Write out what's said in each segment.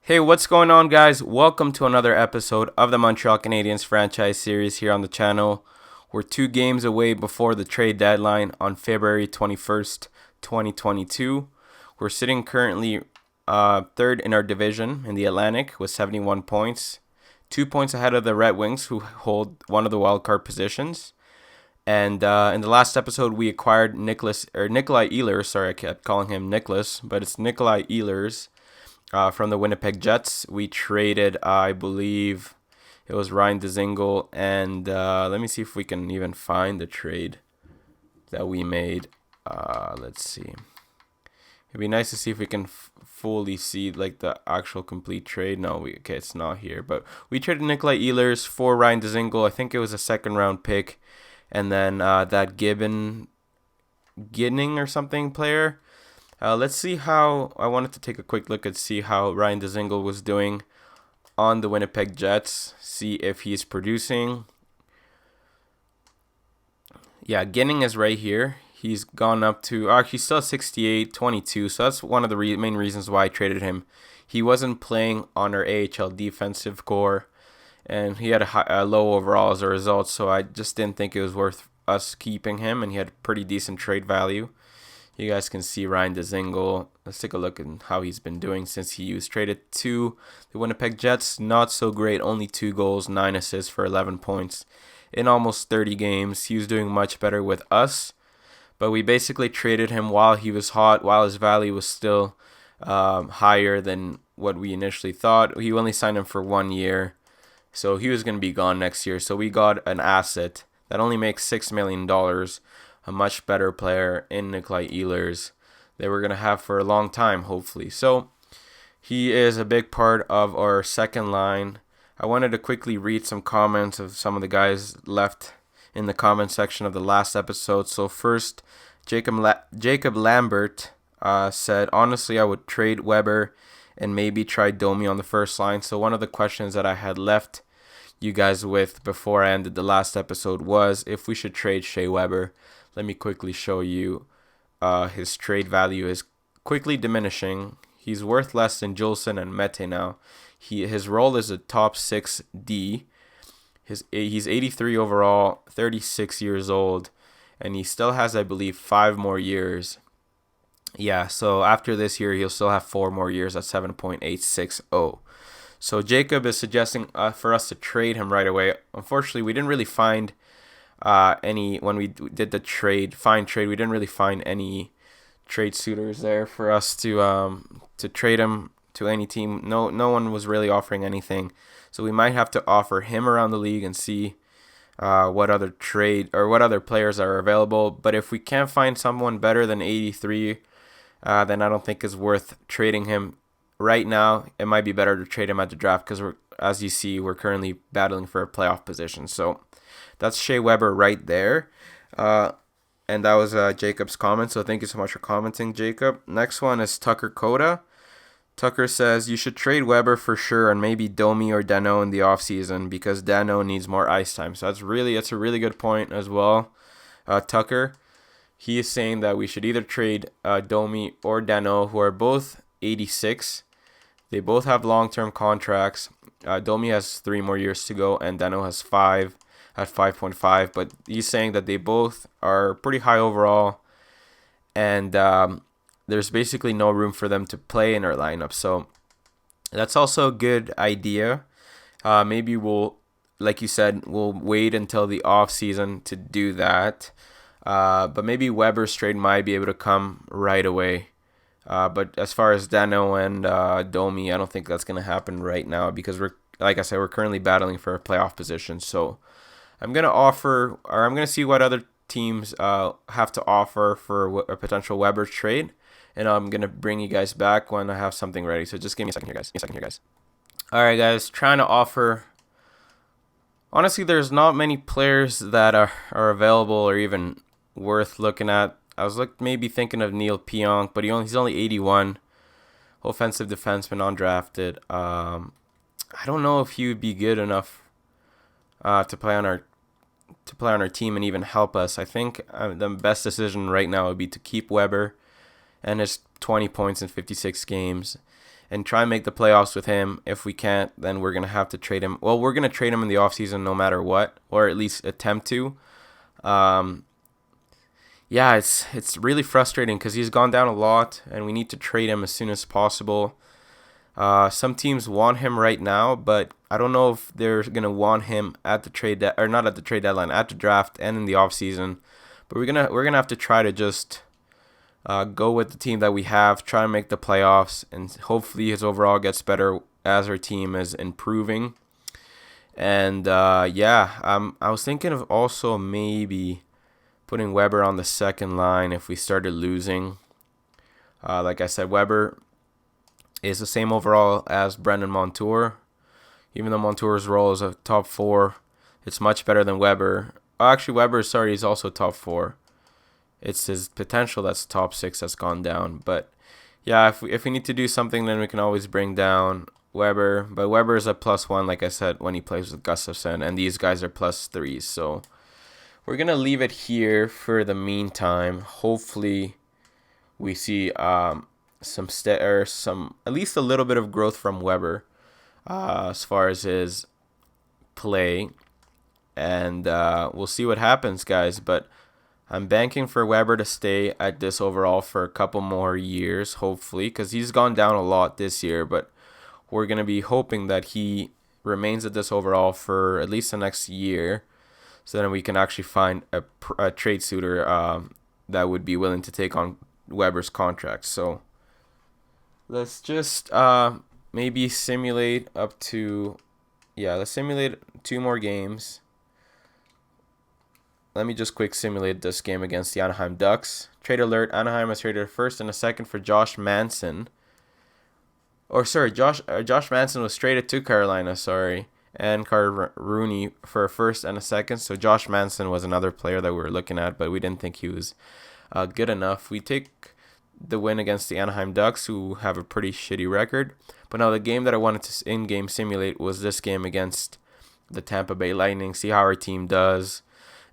Hey, what's going on, guys? Welcome to another episode of the Montreal Canadiens franchise series here on the channel. We're 2 games away before the trade deadline on February 21st, 2022. We're sitting currently third in our division in the Atlantic with 71 points, 2 points ahead of the Red Wings, who hold one of the wildcard positions. And in the last episode, we acquired Nikolai Ehlers. Sorry, I kept calling him Nicholas, but it's Nikolai Ehlers from the Winnipeg Jets. We traded, I believe it was Ryan Dzingel, and let me see if we can even find the trade that we made. Let's see. It'd be nice to see if we can fully see like the actual complete trade. No, it's not here. But we traded Nikolai Ehlers for Ryan Dzingel. I think it was a second round pick, and then that Ginning or something player. Let's see how. I wanted to take a quick look and see how Ryan Dzingel was doing on the Winnipeg Jets. See if he's producing. Yeah, Ginning is right here. He's gone up to actually still 68, 22. So that's one of the main reasons why I traded him. He wasn't playing on our AHL defensive core, and he had a low overall as a result. So I just didn't think it was worth us keeping him, and he had pretty decent trade value. You guys can see Ryan Dzingel. Let's take a look at how he's been doing since he was traded to the Winnipeg Jets. Not so great. Only 2 goals, 9 assists for 11 points in almost 30 games. He was doing much better with us, but we basically traded him while he was hot, while his value was still higher than what we initially thought. We only signed him for 1 year, so he was going to be gone next year. So we got an asset that only makes $6 million. A much better player in Nikolai Ehlers that we're going to have for a long time, hopefully. So he is a big part of our second line. I wanted to quickly read some comments of some of the guys left in the comment section of the last episode. So first, Jacob Lambert said, honestly, I would trade Weber and maybe try Domi on the first line. So one of the questions that I had left you guys with before I ended the last episode was if we should trade Shea Weber. Let me quickly show you. His trade value is quickly diminishing. He's worth less than Jolson and Mete now. His role is a top 6D. He's 83 overall, 36 years old, and he still has, I believe, 5 more years. Yeah, so after this year, he'll still have 4 more years at 7.860. So Jacob is suggesting for us to trade him right away. Unfortunately, we didn't really find any when we did the trade. We didn't really find any trade suitors there for us to trade him to any team. No one was really offering anything, so we might have to offer him around the league and see what other players are available. But if we can't find someone better than 83, then I don't think it's worth trading him right now. It might be better to trade him at the draft because as you see, we're currently battling for a playoff position. So that's Shea Weber right there. And that was Jacob's comment. So thank you so much for commenting, Jacob. Next one is Tucker Coda. Tucker says you should trade Weber for sure and maybe Domi or Danault in the offseason because Danault needs more ice time. So that's a really good point as well, Tucker. He is saying that we should either trade Domi or Danault, who are both 86. They both have long-term contracts. Domi has 3 more years to go and Danault has 5 at 5.5, but he's saying that they both are pretty high overall, and there's basically no room for them to play in our lineup. So that's also a good idea. Maybe like you said, we'll wait until the off season to do that. But maybe Weber's trade might be able to come right away. But as far as Danault and Domi, I don't think that's going to happen right now because we're currently battling for a playoff position. So I'm going to see what other teams have to offer for a potential Weber trade, and I'm going to bring you guys back when I have something ready. So just give me a second here, guys. All right, guys, trying to offer. Honestly, there's not many players that are available or even worth looking at. I was maybe thinking of Neil Pionk, but he's only 81, offensive defenseman, undrafted. I don't know if he would be good enough to play on our team and even help us. I think the best decision right now would be to keep Weber and his 20 points in 56 games and try and make the playoffs with him. If we can't, then we're going to have to trade him. Well, we're going to trade him in the offseason no matter what, or at least attempt to. Yeah, it's really frustrating because he's gone down a lot, and we need to trade him as soon as possible. Some teams want him right now, but I don't know if they're gonna want him at the or not at the trade deadline, at the draft and in the offseason. But we're gonna have to try to just go with the team that we have, try to make the playoffs, and hopefully his overall gets better as our team is improving. And I was thinking of also maybe putting Weber on the second line if we started losing. Like I said, Weber is the same overall as Brendan Montour. Even though Montour's role is a top 4, it's much better than Weber. Actually, he's also top 4. It's his potential that's top 6 that's gone down. But yeah, if we need to do something, then we can always bring down Weber. But Weber is a +1, like I said, when he plays with Gustafsson, and these guys are +3s. So we're gonna leave it here for the meantime. Hopefully, we see some at least a little bit of growth from Weber as far as his play, and we'll see what happens, guys. But I'm banking for Weber to stay at this overall for a couple more years, hopefully, because he's gone down a lot this year. But we're going to be hoping that he remains at this overall for at least the next year, so then we can actually find a trade suitor that would be willing to take on Weber's contract. So let's just maybe simulate let's simulate 2 more games. Let me just quick simulate this game against the Anaheim Ducks. Trade alert, Anaheim has traded a first and a second for Josh Manson. Josh Manson was traded to Carolina, and Carter Rooney for a first and a second. So Josh Manson was another player that we were looking at, but we didn't think he was good enough. We take the win against the Anaheim Ducks, who have a pretty shitty record. But now the game that I wanted to in-game simulate was this game against the Tampa Bay Lightning. See how our team does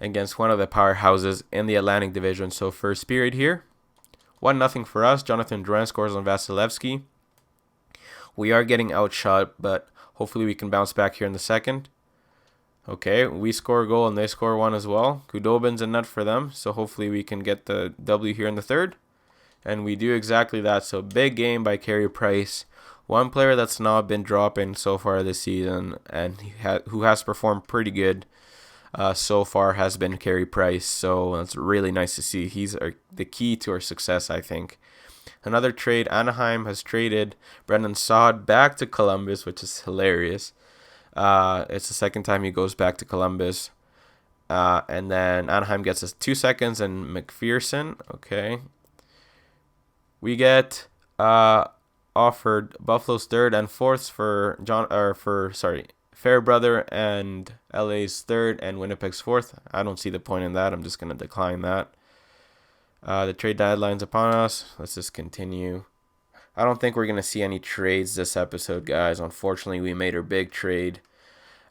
against one of the powerhouses in the Atlantic Division. So first period here, 1-0 for us. Jonathan Drouin scores on Vasilevsky. We are getting outshot, but hopefully we can bounce back here in the second. Okay, we score a goal and they score one as well. Kudobin's a nut for them, so hopefully we can get the W here in the third. And we do exactly that. So big game by Carey Price. One player that's not been dropping so far this season and who has performed pretty good so far has been Carey Price. So that's really nice to see. He's the key to our success, I think. Another trade, Anaheim has traded Brendan Saad back to Columbus, which is hilarious. It's the second time he goes back to Columbus. And then Anaheim gets us 2 seconds and McPherson. Okay. We get offered Buffalo's third and fourth for Fairbrother and LA's third and Winnipeg's fourth. I don't see the point in that. I'm just going to decline that. The trade deadline's upon us. Let's just continue. I don't think we're going to see any trades this episode, guys. Unfortunately, we made our big trade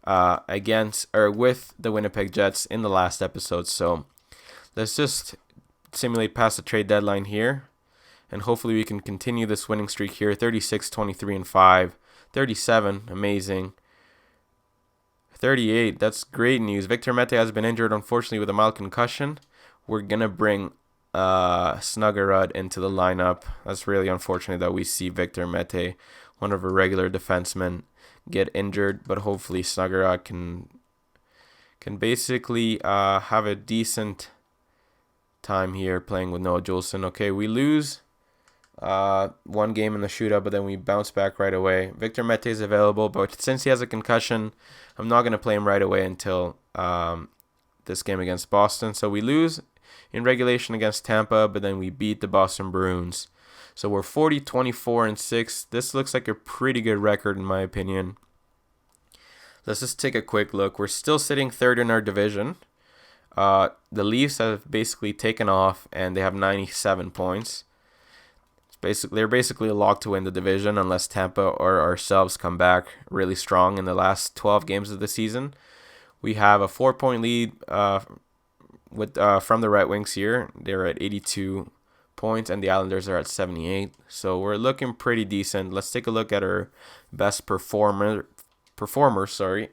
with the Winnipeg Jets in the last episode. So let's just simulate past the trade deadline here. And hopefully we can continue this winning streak here. 36, 23, and 5. 37, amazing. 38, that's great news. Victor Mete has been injured, unfortunately, with a mild concussion. We're going to bring Snuggerud into the lineup. That's really unfortunate that we see Victor Mete, one of our regular defensemen, get injured. But hopefully Snuggerud can basically have a decent time here playing with Noah Juleson. Okay, we lose one game in the shootout, but then we bounce back right away. Victor Mete is available, but since he has a concussion, I'm not going to play him right away until this game against Boston. So we lose in regulation against Tampa, but then we beat the Boston Bruins. So we're 40, 24, and 6. This looks like a pretty good record in my opinion. Let's just take a quick look. We're still sitting third in our division. The Leafs have basically taken off, and they have 97 points. They're basically a lock to win the division unless Tampa or ourselves come back really strong in the last 12 games of the season. We have a 4-point lead from the Red Wings here. They're at 82 points, and the Islanders are at 78. So we're looking pretty decent. Let's take a look at our best performer,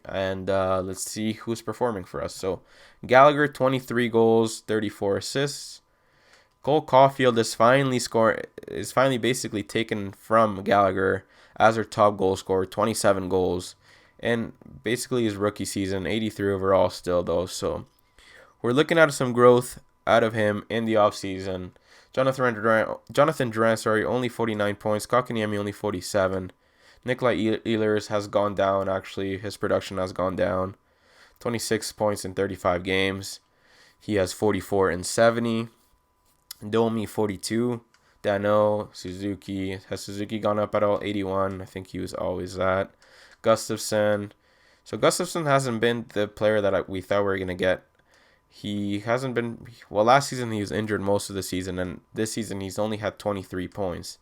and let's see who's performing for us. So Gallagher, 23 goals, 34 assists. Cole Caulfield is finally basically taken from Gallagher as our top goal scorer, 27 goals, and basically his rookie season, 83 overall still though. So we're looking at some growth out of him in the offseason. Jonathan Durant, only 49 points. Kotkaniemi only 47. Nikolai Ehlers has gone down, actually. His production has gone down. 26 points in 35 games. He has 44 in 70. Domi, 42. Dano, Suzuki. Has Suzuki gone up at all? 81. I think he was always that. Gustafsson. So Gustafsson hasn't been the player that we thought we were going to get. He hasn't been... Well, last season he was injured most of the season, and this season he's only had 23 points.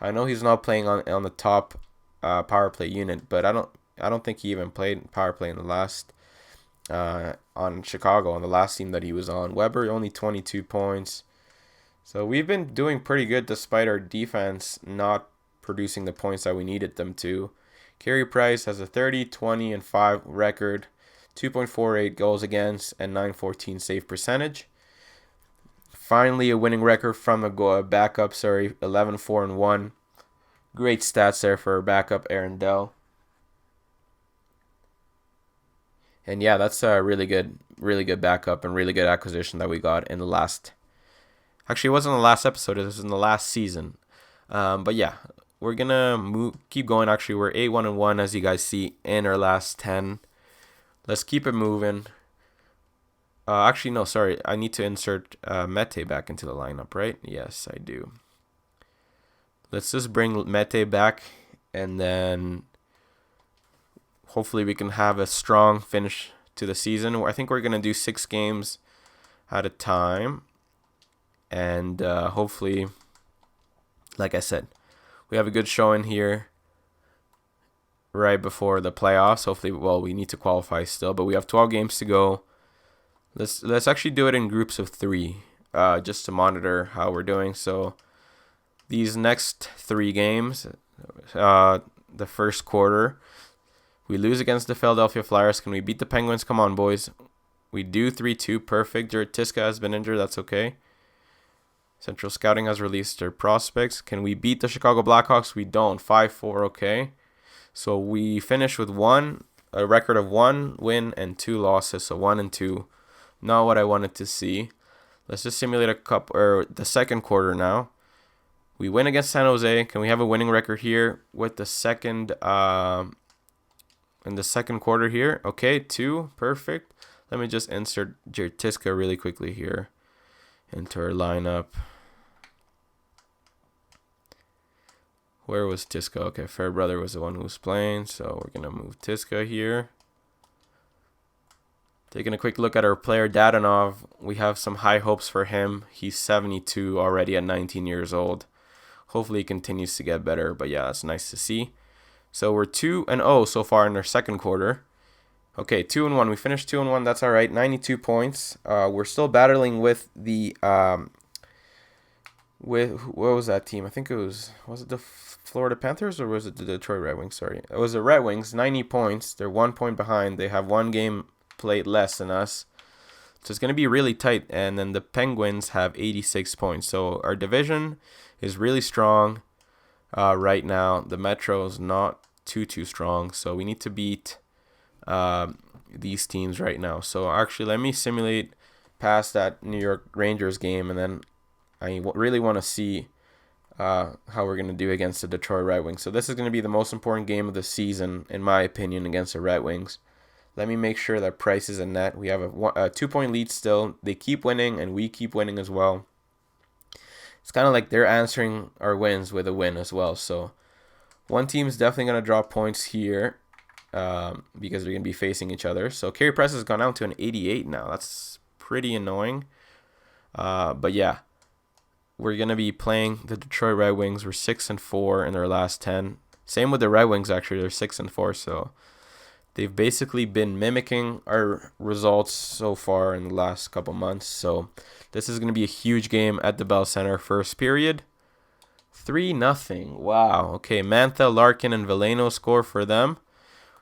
I know he's not playing on the top power play unit, but I don't think he even played power play in the last... on Chicago, on the last team that he was on. Weber, only 22 points. So we've been doing pretty good despite our defense not producing the points that we needed them to. Carey Price has a 30, 20, and 5 record, 2.48 goals against, and 914 save percentage. Finally, a winning record from a backup, 11-4-1. Great stats there for our backup, Aaron Dell. And yeah, that's a really good backup and really good acquisition that we got in the last... Actually, it wasn't the last episode. It was in the last season. But yeah, we're going to keep going. Actually, we're 8-1-1, as you guys see, in our last 10. Let's keep it moving. Actually, no, sorry. I need to insert Mete back into the lineup, right? Yes, I do. Let's just bring Mete back, and then hopefully we can have a strong finish to the season. I think we're going to do 6 games at a time. And hopefully, like I said, we have a good showing here right before the playoffs. Hopefully, well, we need to qualify still, but we have 12 games to go. Let's actually do it in groups of 3, just to monitor how we're doing. So these next 3 games, the first quarter, we lose against the Philadelphia Flyers. Can we beat the Penguins? Come on, boys. We do 3-2. Perfect. Jared Tiska has been injured. That's okay. Central Scouting has released their prospects. Can we beat the Chicago Blackhawks? We don't. 5-4, okay. So we finish with a record of 1 win and 2 losses. So 1-2. Not what I wanted to see. Let's just simulate the second quarter now. We win against San Jose. Can we have a winning record here with the second in the second quarter here? Okay, 2. Perfect. Let me just insert Jared Tiska really quickly here into our lineup. Where was Tiska? Okay, Fairbrother was the one who was playing, so we're going to move Tiska here. Taking a quick look at our player Dadonov, we have some high hopes for him. He's 72 already at 19 years old. Hopefully he continues to get better, but yeah, that's nice to see. So we're 2-0 so far in our second quarter. Okay, 2-1. We finished 2-1. That's all right. 92 points. We're still battling with the what was that team? I think was it the Florida Panthers or was it the Detroit Red Wings? Sorry, it was the Red Wings. 90 points. They're 1 point behind. They have 1 game played less than us, so it's gonna be really tight. And then the Penguins have 86 points. So our division is really strong right now. The Metro is not too strong, so we need to beat these teams right now. So actually, let me simulate past that New York Rangers game, and then I really want to see how we're going to do against the Detroit Red Wings. So this is going to be the most important game of the season, in my opinion, against the Red Wings. Let me make sure that Price is in net. We have a 2-point lead still. They keep winning, and we keep winning as well. It's kind of like they're answering our wins with a win as well. So one team is definitely going to drop points here because we're going to be facing each other. So Carey Price has gone down to an 88 now. That's pretty annoying. But yeah, we're going to be playing the Detroit Red Wings. We're 6-4 in their last 10. Same with the Red Wings, actually. They're 6-4. So They've basically been mimicking our results so far in the last couple months. So this is going to be a huge game at the Bell Center. First period, 3-0. Wow. Okay, Mantha, Larkin, and Veleno score for them.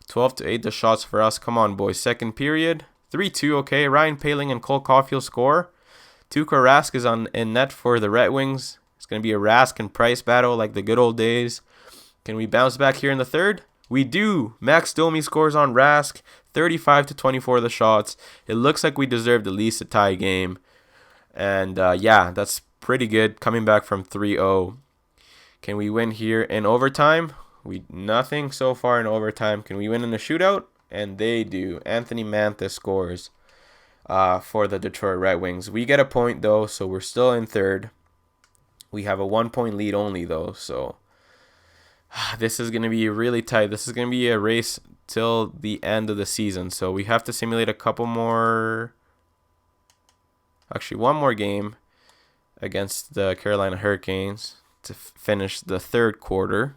12-8 the shots for us. Come on, boys. Second period, 3-2. Okay, Ryan Poehling and Cole Caulfield score. Tuukka Rask is in net for the Red Wings. It's going to be a Rask and Price battle like the good old days. Can we bounce back here in the third? We do. Max Domi scores on Rask. 35-24 the shots. It looks like we deserved at least a tie game. And yeah, that's pretty good coming back from 3-0. Can we win here in overtime? Nothing so far in overtime. Can we win in a shootout? And they do. Anthony Mantha scores for the Detroit Red Wings. We get a point though, so we're still in third. We have a 1-point lead only though, so this is going to be really tight. This is going to be a race till the end of the season. So we have to simulate a couple more. Actually, one more game against the Carolina Hurricanes to finish the third quarter.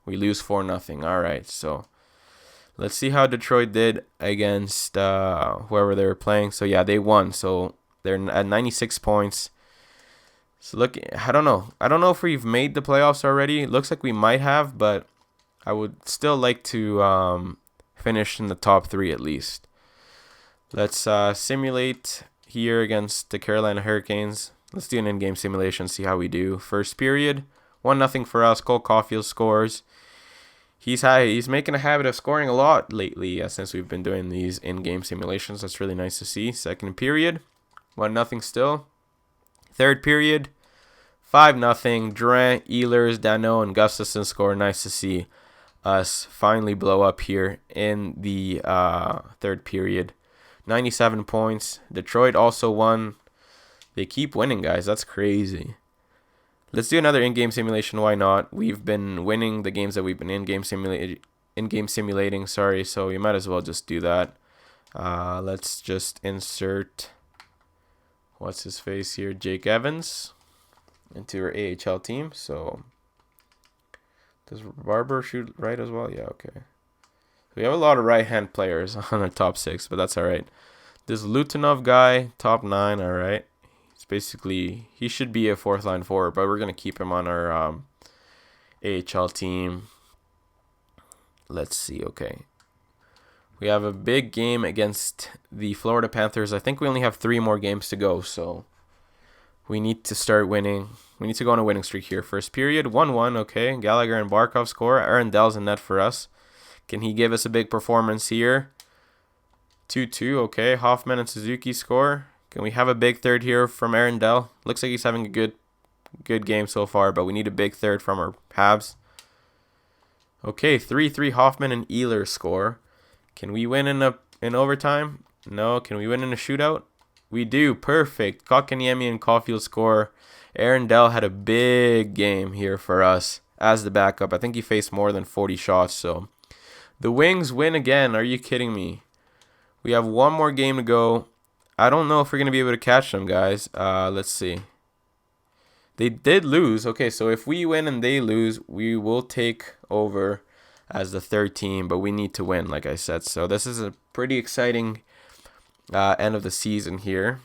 We lose 4-0. All right. So let's see how Detroit did against whoever they were playing. So yeah, they won. So they're at 96 points. So look, I don't know if we've made the playoffs already. It looks like we might have, but I would still like to finish in the top 3 at least. Let's simulate here against the Carolina Hurricanes. Let's do an in-game simulation, see how we do. First period, 1-0 for us. Cole Caulfield scores. He's making a habit of scoring a lot lately since we've been doing these in-game simulations. That's really nice to see. Second period, 1-0 still. Third period, 5-0. Durant, Ehlers, Danault, and Gustafsson score. Nice to see us finally blow up here in the third period. 97 points. Detroit also won. They keep winning, guys. That's crazy. Let's do another in-game simulation. Why not? We've been winning the games that we've been in-game simulating. Sorry, so you might as well just do that. Let's just insert what's his face here, Jake Evans, into our AHL team. So does Barber shoot right as well? Yeah, okay. We have a lot of right-hand players on our top 6, but that's all right. This Lutinov guy, top 9, all right. It's basically, he should be a fourth-line forward, but we're going to keep him on our AHL team. Let's see, okay. We have a big game against the Florida Panthers. I think we only have 3 more games to go, so we need to start winning. We need to go on a winning streak here. First period, 1-1, okay. Gallagher and Barkov score. Aaron Dell's in net for us. Can he give us a big performance here? 2-2, okay. Hoffman and Suzuki score. Can we have a big third here from Aaron Dell? Looks like he's having a good game so far, but we need a big third from our Habs. Okay, 3-3 Hoffman and Ehlers score. Can we win in overtime? No. Can we win in a shootout? We do. Perfect. Kotkaniemi and Caulfield score. Aaron Dell had a big game here for us as the backup. I think he faced more than 40 shots. So the Wings win again. Are you kidding me? We have one more game to go. I don't know if we're going to be able to catch them, guys. Let's see. They did lose. Okay, so if we win and they lose, we will take over as the third team, but we need to win, like I said. So this is a pretty exciting end of the season here.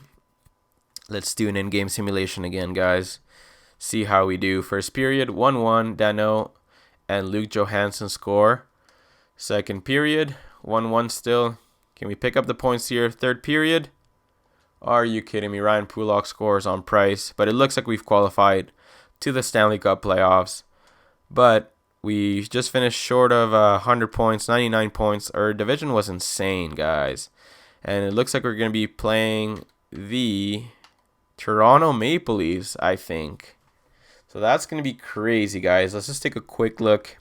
Let's do an in-game simulation again, guys. See how we do. First period, 1-1, Danault and Luke Johansson score. Second period, 1-1 still. Can we pick up the points here? Third period. Are you kidding me? Ryan Pulock scores on Price, but it looks like we've qualified to the Stanley Cup playoffs. But we just finished short of 100 points, 99 points. Our division was insane, guys. And it looks like we're going to be playing the Toronto Maple Leafs, I think. So that's going to be crazy, guys. Let's just take a quick look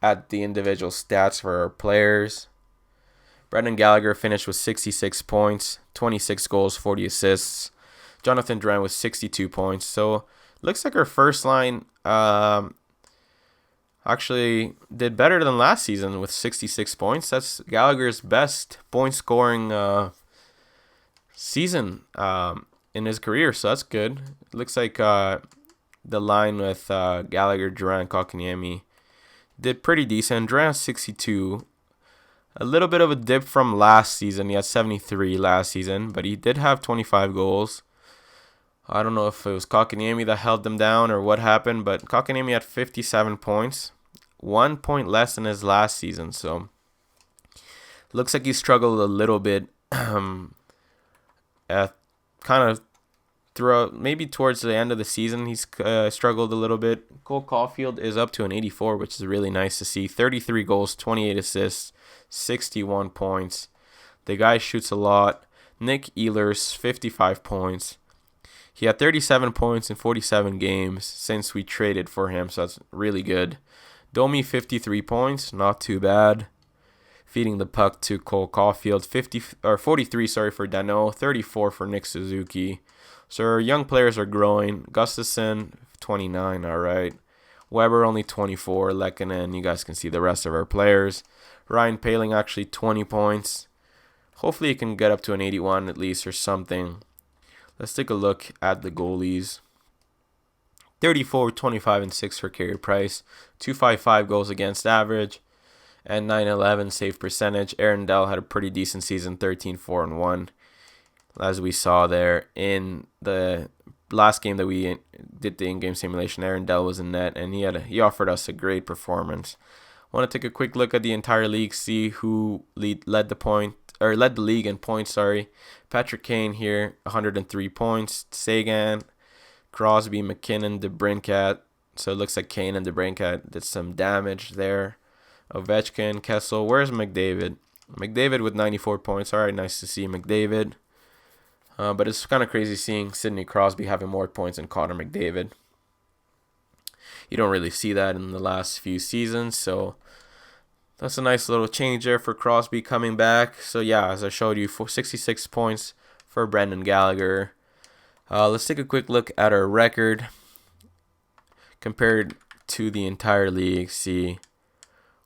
at the individual stats for our players. Brendan Gallagher finished with 66 points, 26 goals, 40 assists. Jonathan Drouin with 62 points. So looks like our first line actually did better than last season with 66 points. That's Gallagher's best point scoring season in his career, so that's good. It looks like the line with Gallagher, Durant, Kotkaniemi did pretty decent. Durant 62. A little bit of a dip from last season. He had 73 last season, but he did have 25 goals. I don't know if it was Kotkaniemi that held them down or what happened, but Kotkaniemi had 57 points, 1 point less than his last season. So looks like he struggled a little bit, kind of throughout, maybe towards the end of the season. He's struggled a little bit. Cole Caulfield is up to an 84, which is really nice to see. 33 goals, 28 assists, 61 points. The guy shoots a lot. Nick Ehlers, 55 points. He had 37 points in 47 games since we traded for him, so that's really good. Domi, 53 points, not too bad. Feeding the puck to Cole Caulfield, 43 for Danault, 34 for Nick Suzuki. So our young players are growing. Gustafsson, 29, all right. Weber, only 24. Lehkonen, you guys can see the rest of our players. Ryan Poehling, actually 20 points. Hopefully he can get up to an 81 at least or something. Let's take a look at the goalies. 34, 25, and 6 for Carey Price. 255 goals against average. And 911 save percentage. Aaron Dell had a pretty decent season, 13, 4, and 1. As we saw there in the last game that we did the in-game simulation, Aaron Dell was in net, and he offered us a great performance. I want to take a quick look at the entire league, see who led the league in points. Patrick Kane here, 103 points. Sagan, Crosby, McKinnon, DeBrincat. So it looks like Kane and DeBrincat did some damage there. Ovechkin, Kessel. Where's McDavid? McDavid with 94 points. All right, nice to see McDavid. But it's kind of crazy seeing Sidney Crosby having more points than Connor McDavid. You don't really see that in the last few seasons, so that's a nice little change there for Crosby coming back. So yeah, as I showed you, 66 points for Brendan Gallagher. Let's take a quick look at our record compared to the entire league. See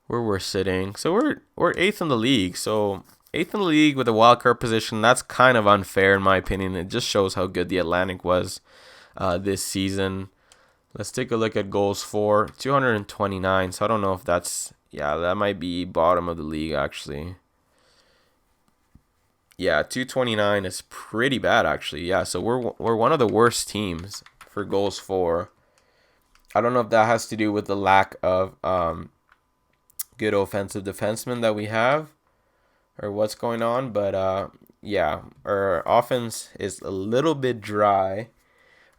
where we're sitting. So we're 8th in the league. So 8th in the league with a wild card position. That's kind of unfair in my opinion. It just shows how good the Atlantic was this season. Let's take a look at goals for 229. So I don't know if that might be bottom of the league actually. Yeah, 229 is pretty bad actually. Yeah, so we're one of the worst teams for goals for. I don't know if that has to do with the lack of good offensive defensemen that we have or what's going on, but yeah, our offense is a little bit dry.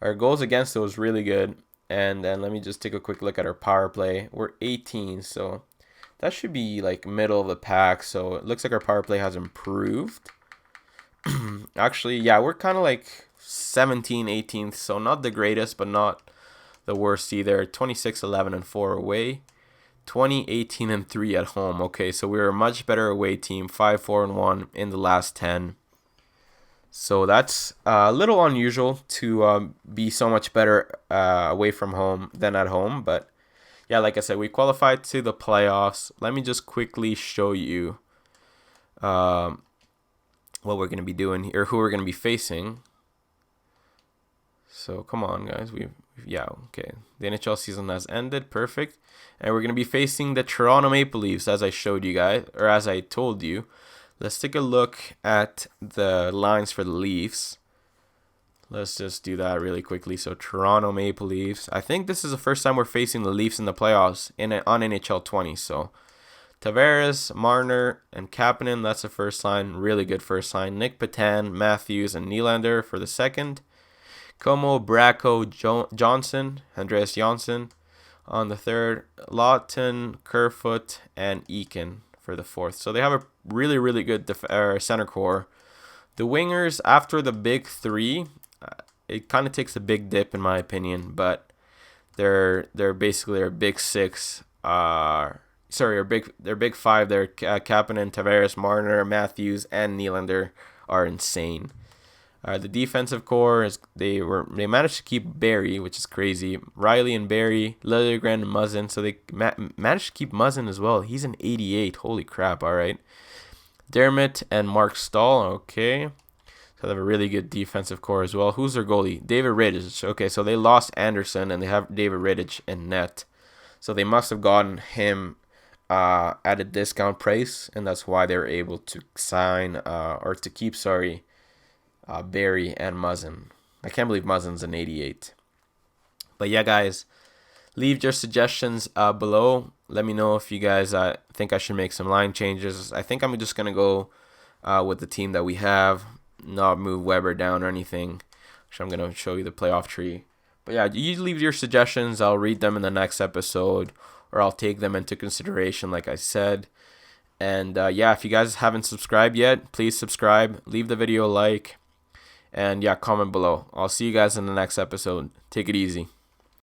Our goals against it was really good. And then let me just take a quick look at our power play. We're 18, so that should be like middle of the pack. So it looks like our power play has improved. Actually, yeah, we're kind of like 17, 18th, so not the greatest, but not the worst either. 26, 11, and 4 away. 20, 18, and 3 at home. Okay, so we're a much better away team. 5, 4, and 1 in the last 10. So that's a little unusual to be so much better away from home than at home. But yeah, like I said, we qualified to the playoffs. Let me just quickly show you what we're going to be doing here, or who we're going to be facing. So come on, guys. Okay. The NHL season has ended. Perfect. And we're going to be facing the Toronto Maple Leafs, as I showed you guys, or as I told you. Let's take a look at the lines for the Leafs. Let's just do that really quickly. So Toronto Maple Leafs. I think this is the first time we're facing the Leafs in the playoffs on NHL 20. So Tavares, Marner, and Kapanen, that's the first line. Really good first line. Nick Petan, Matthews, and Nylander for the second. Como, Bracco, Johnson, Andreas Johnson on the third. Lawton, Kerfoot, and Eakin for the fourth. So they have a really, really good center core. The wingers, after the big three, it kind of takes a big dip in my opinion, but they're basically our big six. Our big five. They're Kapanen, Tavares, Marner, Matthews, and Nylander are insane. The defensive core they managed to keep Barry, which is crazy. Riley and Barry, Liljegren and Muzzin. So they managed to keep Muzzin as well. He's an 88. Holy crap! All right. Dermott and Mark Stahl. Okay. So they have a really good defensive core as well. Who's their goalie? David Rittich. Okay, so they lost Anderson and they have David Rittich in net. So they must have gotten him at a discount price, and that's why they were able to sign or to keep, Barry and Muzzin. I can't believe Muzzin's an 88. But yeah, guys, leave your suggestions below. Let me know if you guys think I should make some line changes. I think I'm just going to go with the team that we have, not move Weber down or anything. So I'm going to show you the playoff tree. But yeah, you leave your suggestions. I'll read them in the next episode, or I'll take them into consideration, like I said. And yeah, if you guys haven't subscribed yet, please subscribe. Leave the video a like. And yeah, comment below. I'll see you guys in the next episode. Take it easy.